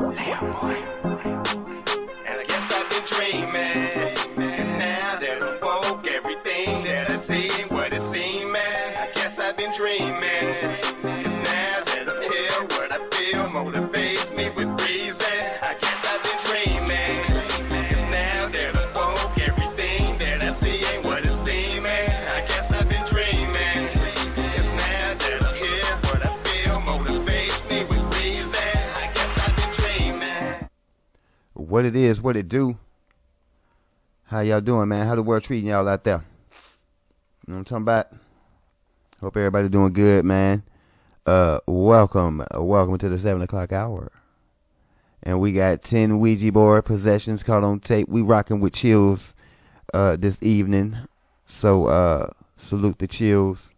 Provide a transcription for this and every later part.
And I guess I've been dreaming. 'Cause now that I'm woke, everything that I see ain't what it seems, man. I guess I've been dreaming. 'Cause now that I'm here, what I feel motivates me with reason. I guess I've been dreaming. 'Cause now that I'm woke, everything that I see ain't what it seems, man. I guess I've been dreaming. 'Cause now that I'm here, what I feel motivates me with reason. I guess I've been dreaming. What it is, what it do. How y'all doing, man? How the world treating y'all out there? You know what I'm talking about? Hope everybody doing good, man. Welcome to the 7 o'clock hour. And we got 10 Ouija board possessions caught on tape. We rocking with chills this evening. So salute the chills.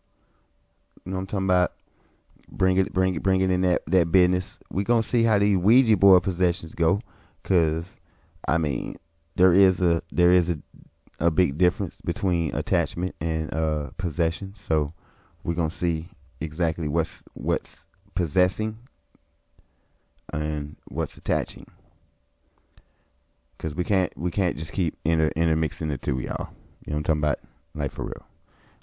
You know what I'm talking about? Bring it in that business. We gonna see how these Ouija board possessions go. Cause I mean, there is a big difference between attachment and possession. So we're gonna see exactly what's possessing and what's attaching. Cause we can't just keep intermixing the two, y'all. You know what I'm talking about? Like, for real.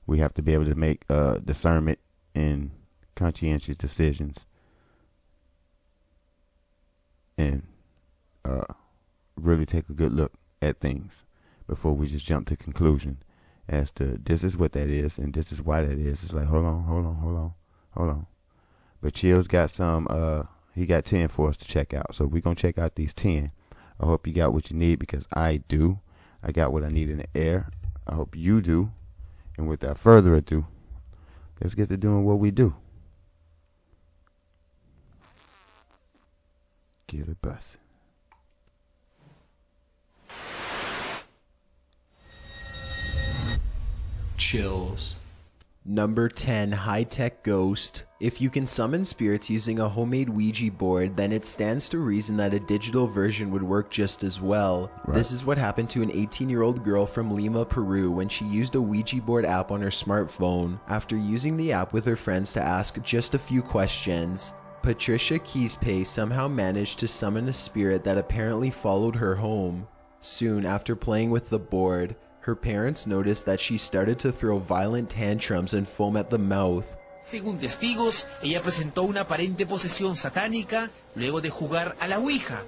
We have to be able to make discernment and conscientious decisions and really take a good look at things before we just jump to conclusion as to this is what that is and this is why that is. It's like, hold on. But Chill's got some, he got 10 for us to check out. So we're going to check out these 10. I hope you got what you need, because I do. I got what I need in the air. I hope you do. And without further ado, let's get to doing what we do. Get it bustin'. Chills. Number 10, high-tech ghost. If you can summon spirits using a homemade Ouija board, then it stands to reason that a digital version would work just as well. Right. This is what happened to an 18-year-old girl from Lima, Peru, when she used a Ouija board app on her smartphone. After using the app with her friends to ask just a few questions, Patricia Quispe somehow managed to summon a spirit that apparently followed her home. Soon after playing with the board, her parents noticed that she started to throw violent tantrums and foam at the mouth. Según testigos, ella presentó una aparente posesión satánica luego de jugar a la Ouija.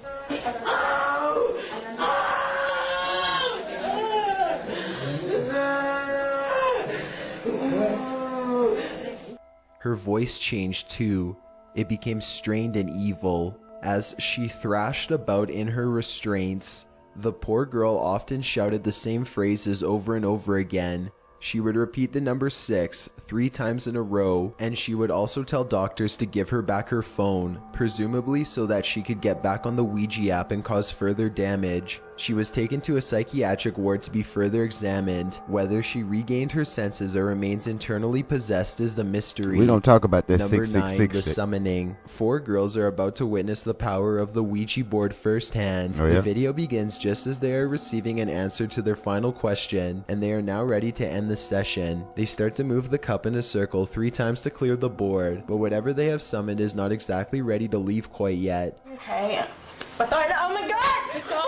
Her voice changed too. It became strained and evil as she thrashed about in her restraints. The poor girl often shouted the same phrases over and over again. She would repeat the number 6 3 times in a row, and she would also tell doctors to give her back her phone, presumably so that she could get back on the Ouija app and cause further damage. She was taken to a psychiatric ward to be further examined. Whether she regained her senses or remains internally possessed is a mystery. We don't talk about that. Number 666 9, the shit. summoning. 4 girls are about to witness the power of the Ouija board firsthand. Oh, yeah? The video begins just as they are receiving an answer to their final question, and they are now ready to end the session. They start to move the cup in a circle 3 times to clear the board, but whatever they have summoned is not exactly ready to leave quite yet. Okay. Batard! Oh my god! Batard!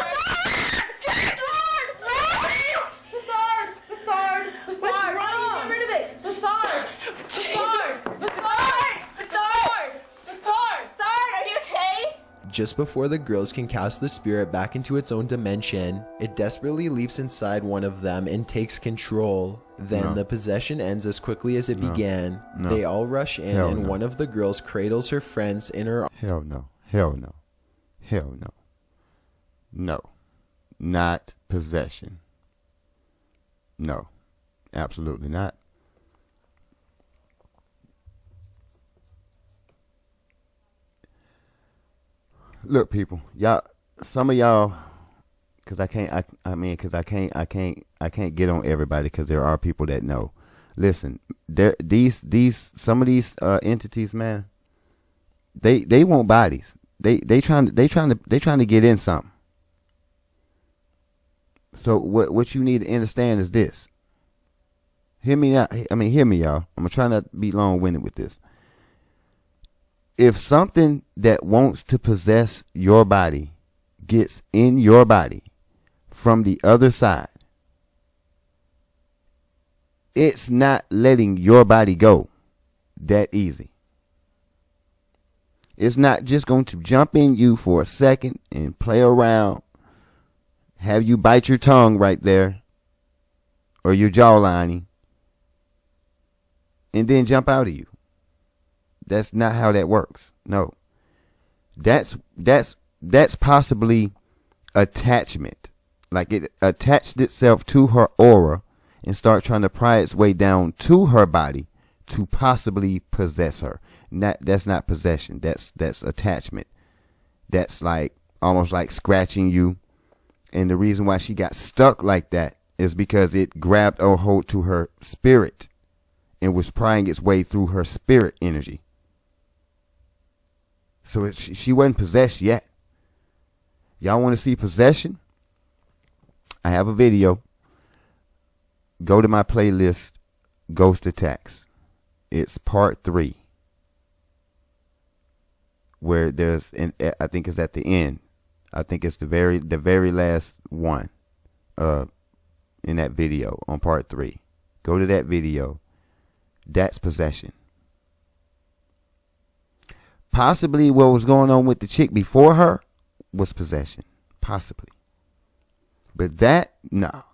Batard! What's wrong? Get rid of it! Batard! Are you okay? Just before the girls can cast the spirit back into its own dimension, it desperately leaps inside one of them and takes control. Then the possession ends as quickly as it began. They all rush in, and one of the girls cradles her friends in her arms. Hell no. Hell no. Hell no. No. Not possession. No. Absolutely not. Look, people, y'all, some of y'all, cause I can't get on everybody, cause there are people that know. Listen, some of these entities, man, they want bodies. They trying to get in something. So what you need to understand is this. Hear me out. Hear me, y'all. I'm gonna try not to be long-winded with this. if something that wants to possess your body gets in your body from the other side, it's not letting your body go that easy. It's not just going to jump in you for a second and play around, have you bite your tongue right there or your jawline, and then jump out of you. That's not how that works. No. That's possibly attachment. Like it attached itself to her aura and start trying to pry its way down to her body to possibly possess her. That's not possession. That's attachment. That's like almost like scratching you. And the reason why she got stuck like that is because it grabbed a hold to her spirit and was prying its way through her spirit energy. So she wasn't possessed yet. Y'all want to see possession? I have a video. Go to my playlist, Ghost Attacks. It's part 3. Where I think it's at the end. I think it's the very last one in that video on part 3. Go to that video. That's possession. Possibly what was going on with the chick before her was possession. Possibly. But that, no.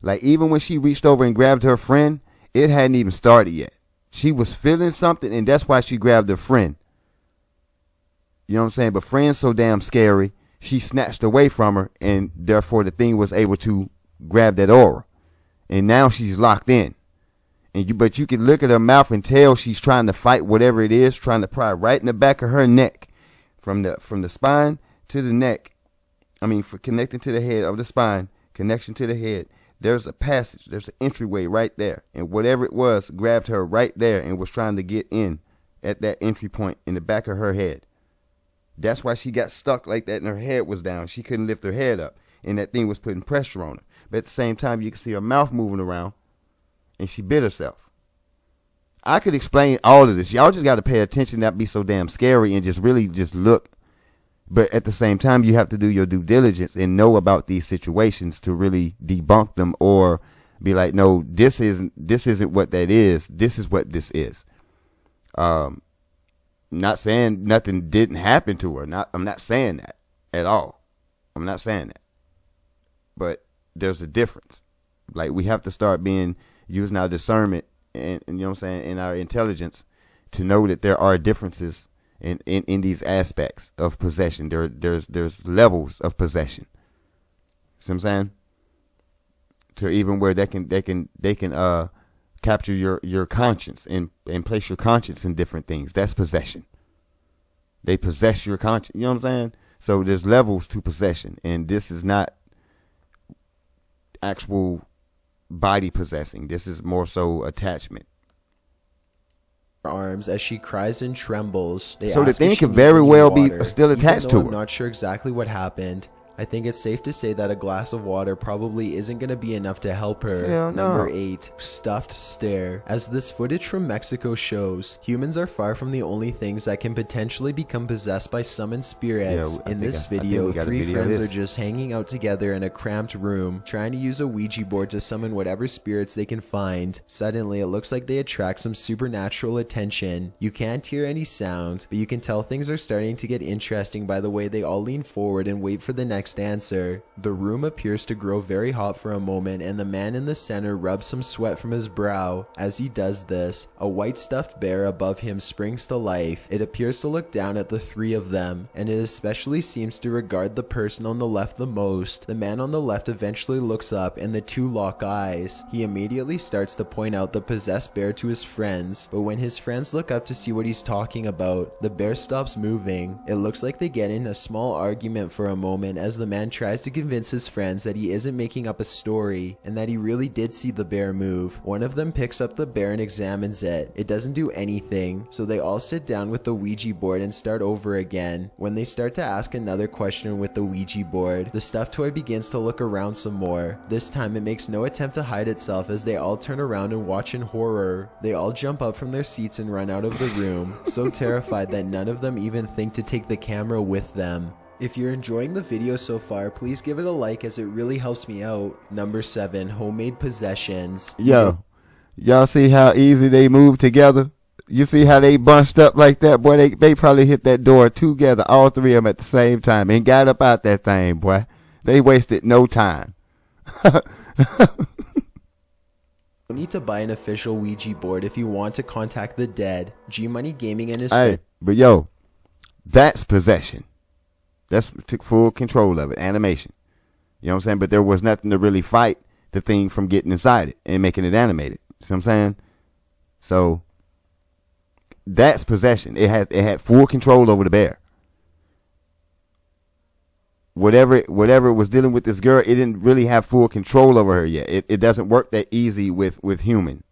Like even when she reached over and grabbed her friend, it hadn't even started yet. She was feeling something and that's why she grabbed her friend. You know what I'm saying? But friend's so damn scary, she snatched away from her and therefore the thing was able to grab that aura. And now she's locked in. But you can look at her mouth and tell she's trying to fight whatever it is, trying to pry right in the back of her neck, from the spine to the neck. I mean, for connecting to the head of the spine, connection to the head. There's a passage, there's an entryway right there, and whatever it was grabbed her right there and was trying to get in at that entry point in the back of her head. That's why she got stuck like that, and her head was down. She couldn't lift her head up, and that thing was putting pressure on her. But at the same time, you can see her mouth moving around. And she bit herself. I could explain all of this. Y'all just got to pay attention, not be so damn scary, and just really just look. But at the same time, you have to do your due diligence and know about these situations to really debunk them or be like, no, this isn't what that is. This is what this is. Not saying nothing didn't happen to her. I'm not saying that at all. I'm not saying that. But there's a difference. Like we have to start using our discernment and you know what I'm saying, and our intelligence to know that there are differences in these aspects of possession. There's levels of possession. See what I'm saying? To even where they can capture your conscience and place your conscience in different things. That's possession. They possess your conscience. You know what I'm saying? So there's levels to possession, and this is not actual body possessing. This is more so attachment. Arms as she cries and trembles. So the thing could very well be still attached to her. I'm not sure exactly what happened. I think it's safe to say that a glass of water probably isn't going to be enough to help her. Hell no. Number 8, stuffed stare. As this footage from Mexico shows, humans are far from the only things that can potentially become possessed by summoned spirits. In this video, 3 friends are just hanging out together in a cramped room, trying to use a Ouija board to summon whatever spirits they can find. Suddenly, it looks like they attract some supernatural attention. You can't hear any sound, but you can tell things are starting to get interesting by the way they all lean forward and wait for the next answer. The room appears to grow very hot for a moment, and the man in the center rubs some sweat from his brow. As he does this, a white stuffed bear above him springs to life. It appears to look down at the 3 of them, and it especially seems to regard the person on the left the most. The man on the left eventually looks up, and the 2 lock eyes. He immediately starts to point out the possessed bear to his friends, but when his friends look up to see what he's talking about, the bear stops moving. It looks like they get in a small argument for a moment as as the man tries to convince his friends that he isn't making up a story and that he really did see the bear move. One of them picks up the bear and examines it. It doesn't do anything, so they all sit down with the Ouija board and start over again. When they start to ask another question with the Ouija board, the stuffed toy begins to look around some more. This time it makes no attempt to hide itself as they all turn around and watch in horror. They all jump up from their seats and run out of the room, so terrified that none of them even think to take the camera with them. If you're enjoying the video so far, please give it a like as it really helps me out. Number 7, homemade possessions. Yo, y'all see how easy they move together? You see how they bunched up like that? Boy, they probably hit that door together, all three of them at the same time, and got up out that thing, boy. They wasted no time. You need to buy an official Ouija board if you want to contact the dead. G-Money Gaming and his Hey, but yo, that's possession. That's took full control of it, animation. You know what I'm saying? But there was nothing to really fight the thing from getting inside it and making it animated. See what I'm saying? So that's possession. It had full control over the bear. Whatever it was dealing with this girl, it didn't really have full control over her yet. It doesn't work that easy with human.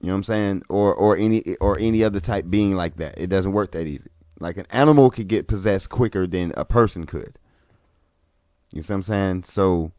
You know what I'm saying? Or any other type being like that. It doesn't work that easy. Like an animal could get possessed quicker than a person could. You see what I'm saying? So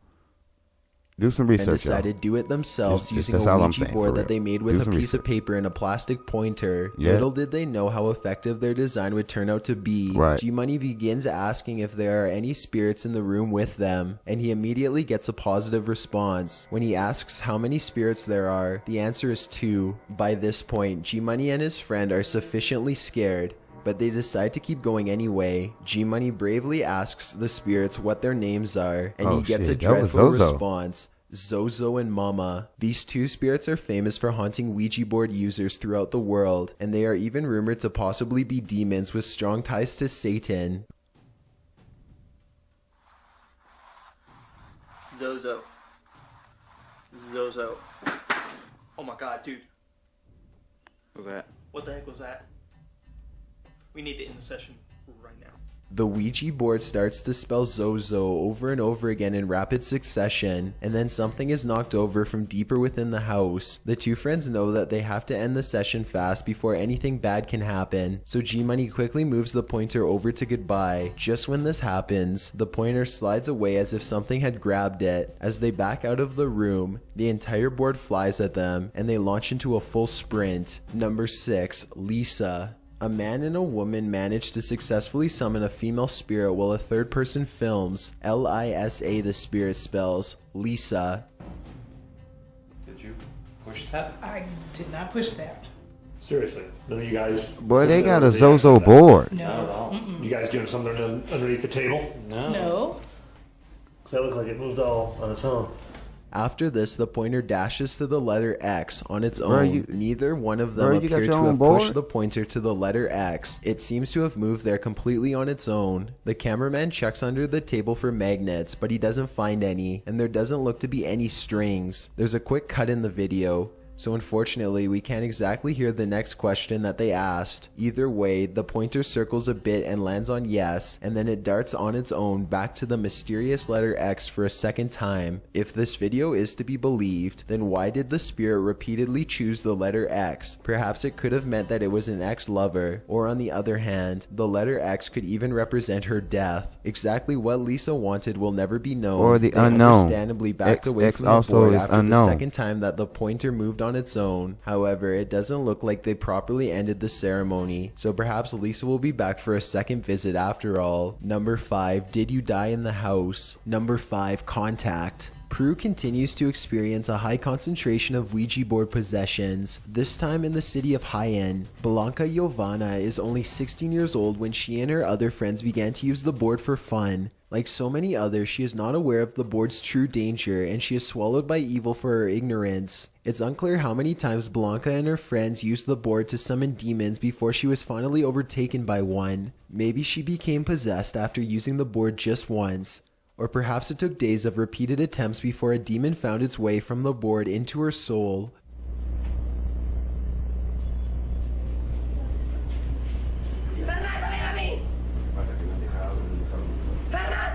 do some research. And decided to do it themselves using a Ouija board that they made with a piece of paper and a plastic pointer. Yeah. Little did they know how effective their design would turn out to be. Right. G-Money begins asking if there are any spirits in the room with them, and he immediately gets a positive response. When he asks how many spirits there are, the answer is 2. By this point, G-Money and his friend are sufficiently scared, but they decide to keep going anyway. G-Money bravely asks the spirits what their names are, and he gets a dreadful response. Zozo and Mama. These two spirits are famous for haunting Ouija board users throughout the world, and they are even rumored to possibly be demons with strong ties to Satan. Zozo. Oh my god, dude. What's that? What the heck was that? We need to end the session right now. The Ouija board starts to spell Zozo over and over again in rapid succession, and then something is knocked over from deeper within the house. The two friends know that they have to end the session fast before anything bad can happen, so G-Money quickly moves the pointer over to goodbye. Just when this happens, the pointer slides away as if something had grabbed it. As they back out of the room, the entire board flies at them, and they launch into a full sprint. Number 6, Lisa. A man and a woman manage to successfully summon a female spirit while a third person films. Lisa the spirit spells Lisa. Did you push that? I did not push that. Seriously, none of you guys. Boy, they got a Zozo board. No. You guys doing something underneath the table? No. That looked like it moved all on its own. After this, the pointer dashes to the letter X on its own. Neither one of them appear to have pushed the pointer to the letter X. It seems to have moved there completely on its own. The cameraman checks under the table for magnets, but he doesn't find any, and there doesn't look to be any strings. There's a quick cut in the video, so unfortunately we can't exactly hear the next question that they asked. Either way, the pointer circles a bit and lands on yes, and then it darts on its own back to the mysterious letter X for a second time. If this video is to be believed, then why did the spirit repeatedly choose the letter X? Perhaps it could have meant that it was an ex-lover, or on the other hand, the letter X could even represent her death. Exactly what Lisa wanted will never be known. Or the they unknown. Understandably backed away from the board after the second time that the pointer moved on its own. However, it doesn't look like they properly ended the ceremony, so perhaps Lisa will be back for a second visit after all. Number 5, did you die in the house? Number 5, contact. Prue continues to experience a high concentration of Ouija board possessions, this time in the city of Hyen. Blanca Giovanna is only 16 years old when she and her other friends began to use the board for fun. Like so many others, she is not aware of the board's true danger, and she is swallowed by evil for her ignorance. It's unclear how many times Blanca and her friends used the board to summon demons before she was finally overtaken by one. Maybe she became possessed after using the board just once. Or perhaps it took days of repeated attempts before a demon found its way from the board into her soul. Fernando, ven a mí. Fernando.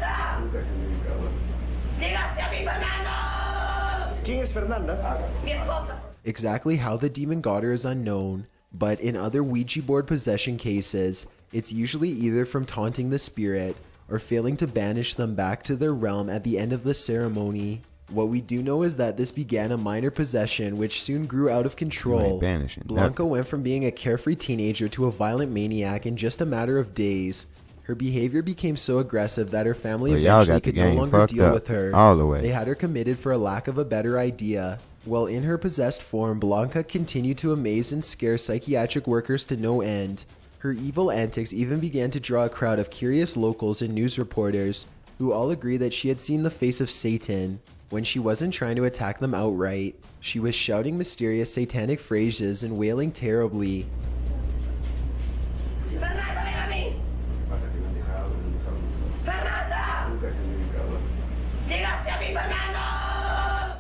Exactly how the demon got her is unknown, but in other Ouija board possession cases, it's usually either from taunting the spirit or failing to banish them back to their realm at the end of the ceremony. What we do know is that this began a minor possession which soon grew out of control. Blanca went from being a carefree teenager to a violent maniac in just a matter of days. Her behavior became so aggressive that her family eventually could no longer deal with her. They had her committed for a lack of a better idea. While in her possessed form, Blanca continued to amaze and scare psychiatric workers to no end. Her evil antics even began to draw a crowd of curious locals and news reporters, who all agreed that she had seen the face of Satan. When she wasn't trying to attack them outright, she was shouting mysterious satanic phrases and wailing terribly.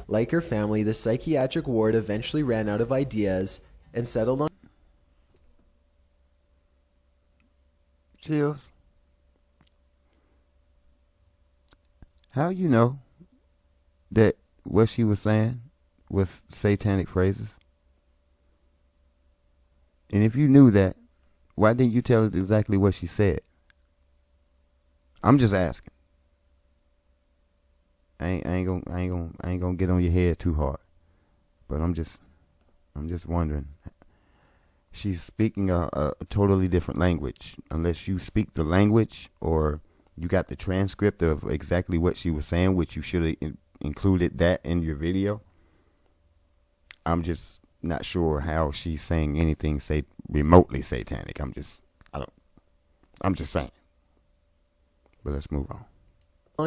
Like her family, the psychiatric ward eventually ran out of ideas and settled on Chills. How you know that what she was saying was satanic phrases? And if you knew that, why didn't you tell us exactly what she said? I'm just asking. I ain't gonna get on your head too hard, but I'm just wondering. She's speaking a totally different language. Unless you speak the language or you got the transcript of exactly what she was saying, which you should have included that in your video. I'm just not sure how she's saying anything remotely satanic. I'm just saying. But let's move on.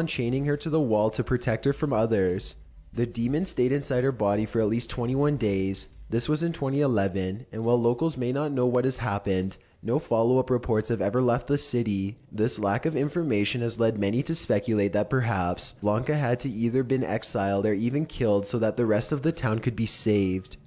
Chaining her to the wall to protect her from others. The demon stayed inside her body for at least 21 days. This was in 2011, and while locals may not know what has happened, no follow-up reports have ever left the city. This lack of information has led many to speculate that perhaps Blanca had to either been exiled or even killed so that the rest of the town could be saved.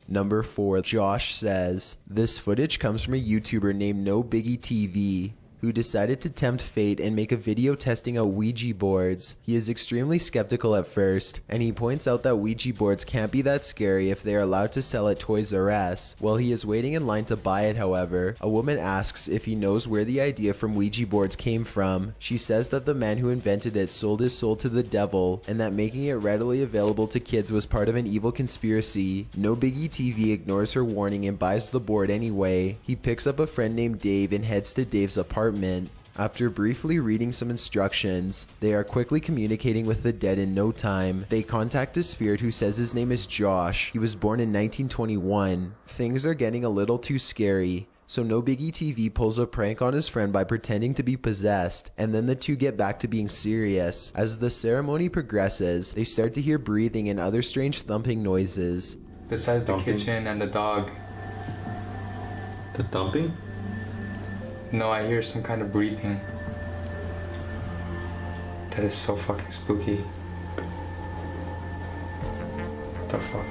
Number 4. Josh says, this footage comes from a YouTuber named No Biggie TV, who decided to tempt fate and make a video testing out Ouija boards. He is extremely skeptical at first, and he points out that Ouija boards can't be that scary if they are allowed to sell at Toys R Us. While he is waiting in line to buy it, however, a woman asks if he knows where the idea from Ouija boards came from. She says that the man who invented it sold his soul to the devil, and that making it readily available to kids was part of an evil conspiracy. No Biggie TV ignores her warning and buys the board anyway. He picks up a friend named Dave and heads to Dave's apartment. After briefly reading some instructions, they are quickly communicating with the dead in no time. They contact a spirit who says his name is Josh. He was born in 1921. Things are getting a little too scary, so No Biggie TV pulls a prank on his friend by pretending to be possessed, and then the two get back to being serious. As the ceremony progresses, they start to hear breathing and other strange thumping noises. Besides the kitchen and the dog. The thumping? No, I hear some kind of breathing. That is so fucking spooky. What the fuck?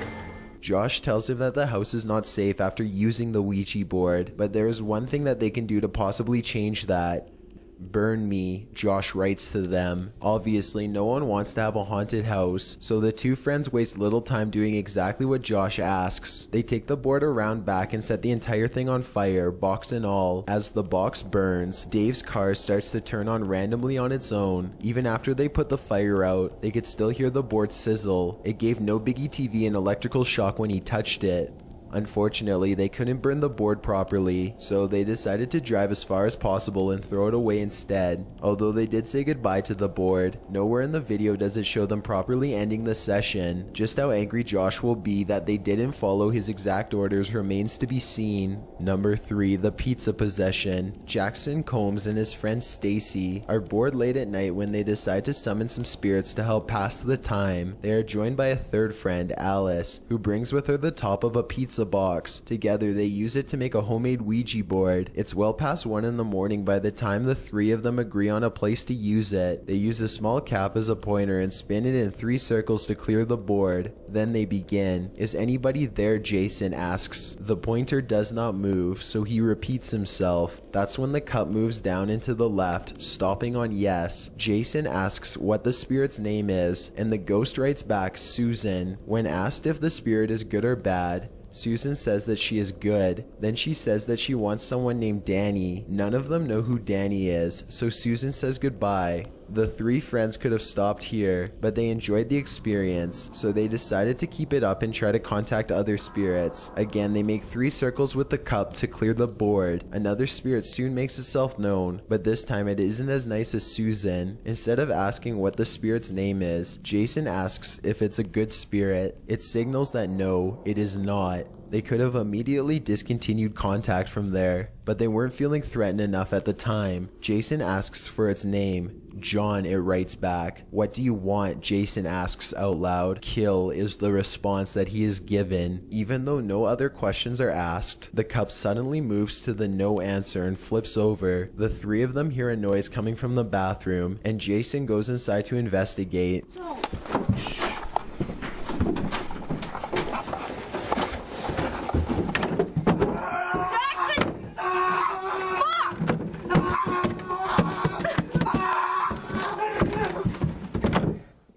Josh tells him that the house is not safe after using the Ouija board, but there is one thing that they can do to possibly change that. Burn me, Josh writes to them. Obviously, no one wants to have a haunted house, so the two friends waste little time doing exactly what Josh asks. They take the board around back and set the entire thing on fire, box and all. As the box burns, Dave's car starts to turn on randomly on its own. Even after they put the fire out, they could still hear the board sizzle. It gave No Biggie TV an electrical shock when he touched it. Unfortunately, they couldn't burn the board properly, so they decided to drive as far as possible and throw it away instead. Although they did say goodbye to the board, nowhere in the video does it show them properly ending the session. Just how angry Josh will be that they didn't follow his exact orders remains to be seen. Number 3. The pizza possession. Jackson Combs and his friend Stacy are bored late at night when they decide to summon some spirits to help pass the time. They are joined by a third friend, Alice, who brings with her the top of a pizza a box. Together, they use it to make a homemade Ouija board. It's well past 1 in the morning by the time the three of them agree on a place to use it. They use a small cap as a pointer and spin it in 3 circles to clear the board. Then they begin. Is anybody there? Jason asks. The pointer does not move, so he repeats himself. That's when the cup moves down and to the left, stopping on yes. Jason asks what the spirit's name is, and the ghost writes back Susan. When asked if the spirit is good or bad, Susan says that she is good. Then she says that she wants someone named Danny. None of them know who Danny is, so Susan says goodbye. The 3 friends could have stopped here, but they enjoyed the experience, so they decided to keep it up and try to contact other spirits. Again, they make 3 circles with the cup to clear the board. Another spirit soon makes itself known, but this time it isn't as nice as Susan. Instead of asking what the spirit's name is, Jason asks if it's a good spirit. It signals that no, it is not. They could have immediately discontinued contact from there, but they weren't feeling threatened enough at the time. Jason asks for its name. John, it writes back. What do you want? Jason asks out loud. Kill is the response that he is given. Even though no other questions are asked, the cup suddenly moves to the no answer and flips over. The 3 of them hear a noise coming from the bathroom, and Jason goes inside to investigate.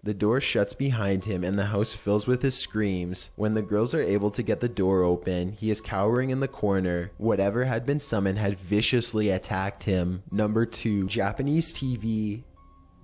The door shuts behind him and the house fills with his screams. When the girls are able to get the door open, he is cowering in the corner. Whatever had been summoned had viciously attacked him. Number 2, Japanese TV.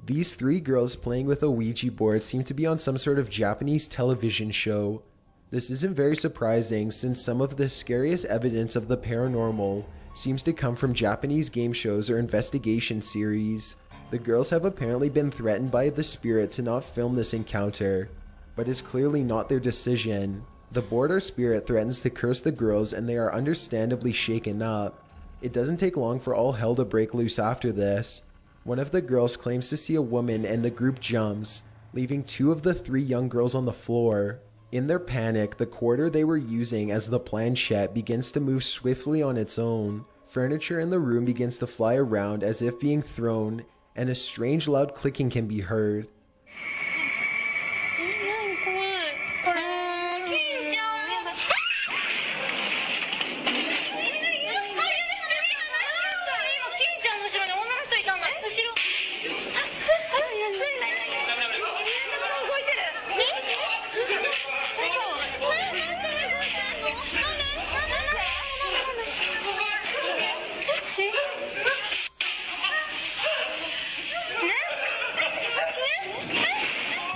These 3 girls playing with a Ouija board seem to be on some sort of Japanese television show. This isn't very surprising since some of the scariest evidence of the paranormal seems to come from Japanese game shows or investigation series. The girls have apparently been threatened by the spirit to not film this encounter, but it's clearly not their decision. The board or spirit threatens to curse the girls and they are understandably shaken up. It doesn't take long for all hell to break loose after this. One of the girls claims to see a woman and the group jumps, leaving 2 of the 3 young girls on the floor. In their panic, the quarter they were using as the planchette begins to move swiftly on its own. Furniture in the room begins to fly around as if being thrown, and a strange loud clicking can be heard.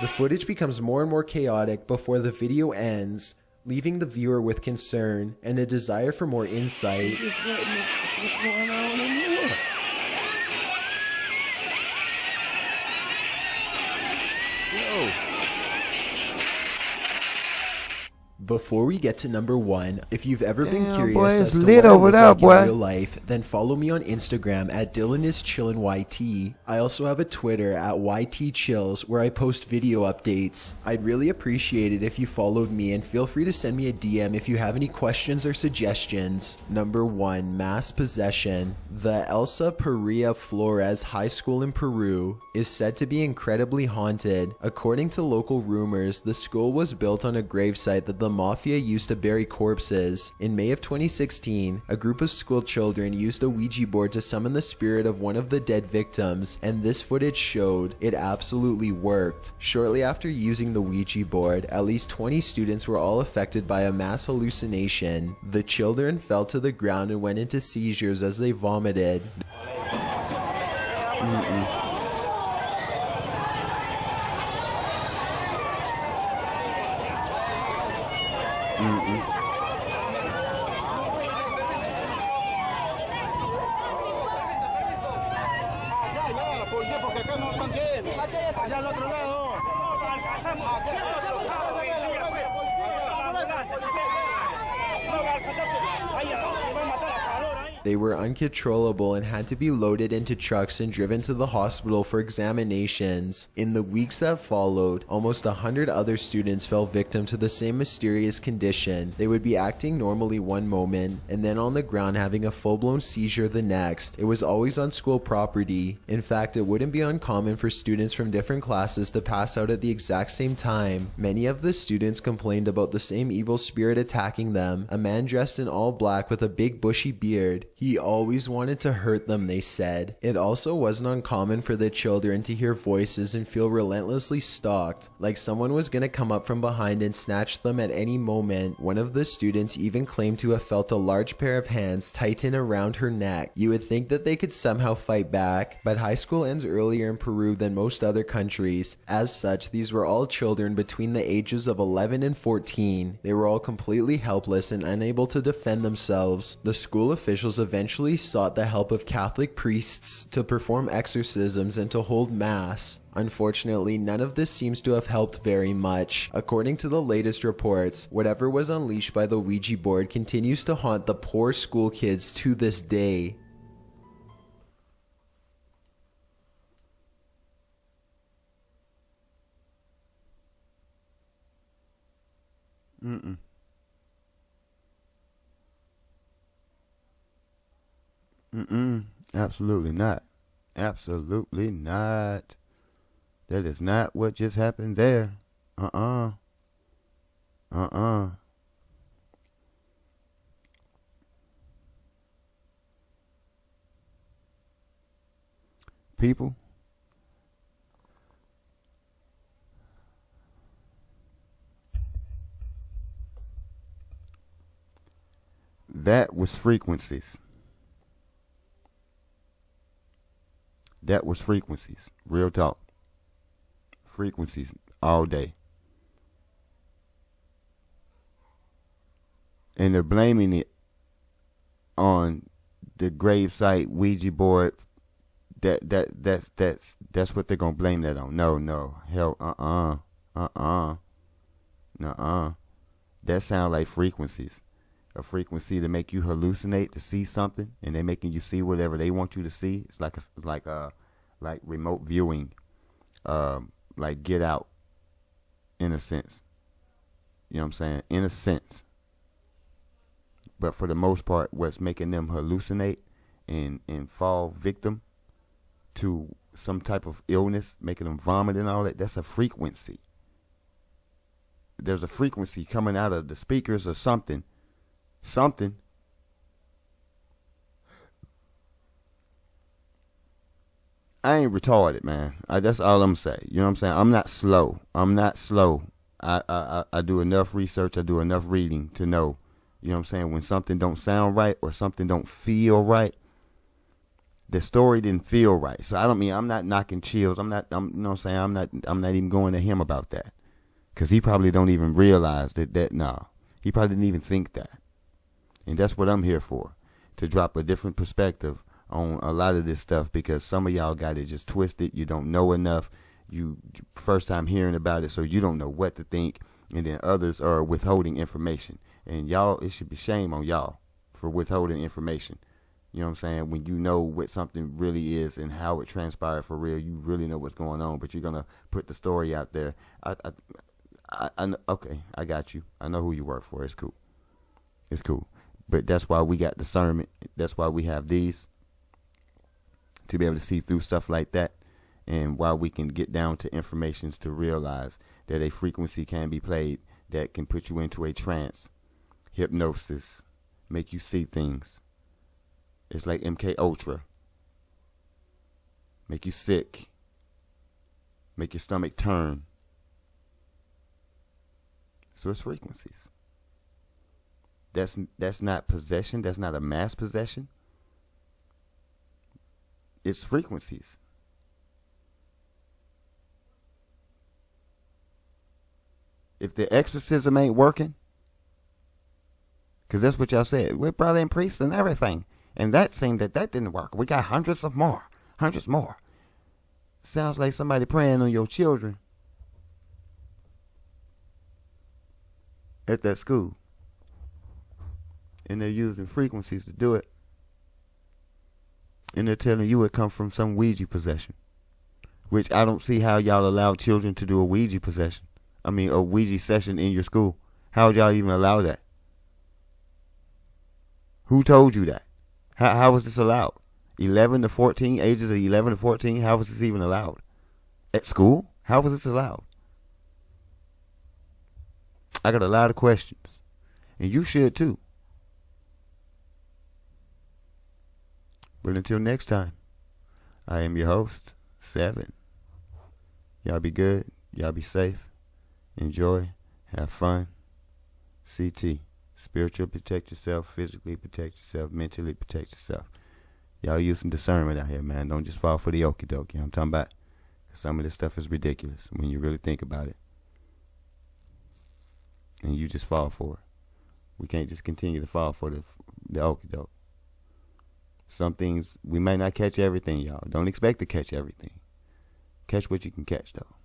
The footage becomes more and more chaotic before the video ends, leaving the viewer with concern and a desire for more insight. What's going on in here? Yo. Before we get to number 1, if you've ever been curious boy, as it's to lit what I over look there, like boy. in real life, then follow me on Instagram at DylanIsChillinYT. I also have a Twitter at YTChills where I post video updates. I'd really appreciate it if you followed me, and feel free to send me a DM if you have any questions or suggestions. Number 1, mass possession. The Elsa Perea Flores High School in Peru is said to be incredibly haunted. According to local rumors, the school was built on a gravesite that the mafia used to bury corpses. In May of 2016, a group of school children used a Ouija board to summon the spirit of one of the dead victims, and this footage showed it absolutely worked. Shortly after using the Ouija board, at least 20 students were all affected by a mass hallucination. The children fell to the ground and went into seizures as they vomited. They were uncontrollable and had to be loaded into trucks and driven to the hospital for examinations. In the weeks that followed, almost 100 other students fell victim to the same mysterious condition. They would be acting normally one moment and then on the ground having a full-blown seizure the next. It was always on school property. In fact, it wouldn't be uncommon for students from different classes to pass out at the exact same time. Many of the students complained about the same evil spirit attacking them, a man dressed in all black with a big bushy beard. He always wanted to hurt them, they said. It also wasn't uncommon for the children to hear voices and feel relentlessly stalked, like someone was gonna come up from behind and snatch them at any moment. One of the students even claimed to have felt a large pair of hands tighten around her neck. You would think that they could somehow fight back, but high school ends earlier in Peru than most other countries. As such, these were all children between the ages of 11 and 14. They were all completely helpless and unable to defend themselves. The school officials eventually sought the help of Catholic priests to perform exorcisms and to hold mass. Unfortunately, none of this seems to have helped very much. According to the latest reports, whatever was unleashed by the Ouija board continues to haunt the poor school kids to this day. Absolutely not. Absolutely not. That is not what just happened there. People, that was frequencies. That was frequencies. Real talk. Frequencies all day. And they're blaming it on the gravesite Ouija board. That's what they're gonna blame that on. No. Hell, nuh-uh. That sound like frequencies. A frequency to make you hallucinate to see something, and they're making you see whatever they want you to see. It's like remote viewing, like Get Out, in a sense. You know what I'm saying? In a sense. But for the most part, what's making them hallucinate and fall victim to some type of illness, making them vomit and all that, that's a frequency. There's a frequency coming out of the speakers or something. I ain't retarded, man. That's all I'm saying. You know what I'm saying? I'm not slow. I do enough research. I do enough reading to know, you know what I'm saying, when something don't sound right or something don't feel right. The story didn't feel right. So I'm not knocking Chills. You know what I'm saying? I'm not even going to him about that. Cause he probably don't even realize that he probably didn't even think that. And that's what I'm here for, to drop a different perspective on a lot of this stuff, because some of y'all got it just twisted. You don't know enough. You first time hearing about it, so you don't know what to think. And then others are withholding information. And y'all, it should be shame on y'all for withholding information. You know what I'm saying? When you know what something really is and how it transpired for real, you really know what's going on, but you're going to put the story out there. Okay, I got you. I know who you work for. It's cool. But that's why we got discernment. That's why we have these, to be able to see through stuff like that, and why we can get down to informations to realize that a frequency can be played that can put you into a trance, hypnosis, make you see things. It's like MK Ultra. Make you sick. Make your stomach turn. So it's frequencies. That's not possession. That's not a mass possession. It's frequencies. If the exorcism ain't working, because that's what y'all said, we're brother and priest and everything, and that seemed that didn't work. We got hundreds more. Sounds like somebody praying on your children at that school, and they're using frequencies to do it. And they're telling you it come from some Ouija possession. Which I don't see how y'all allow children to do a Ouija possession. I mean, a Ouija session in your school. How would y'all even allow that? Who told you that? How was this allowed? 11 to 14, ages of 11 to 14, how was this even allowed? At school? How was this allowed? I got a lot of questions. And you should too. But until next time, I am your host, 7. Y'all be good. Y'all be safe. Enjoy. Have fun. CT. Spiritual, protect yourself. Physically, protect yourself. Mentally, protect yourself. Y'all use some discernment out here, man. Don't just fall for the okie doke. You know what I'm talking about? 'Cause some of this stuff is ridiculous when you really think about it. And you just fall for it. We can't just continue to fall for the okie doke. Some things, we may not catch everything, y'all. Don't expect to catch everything. Catch what you can catch, though.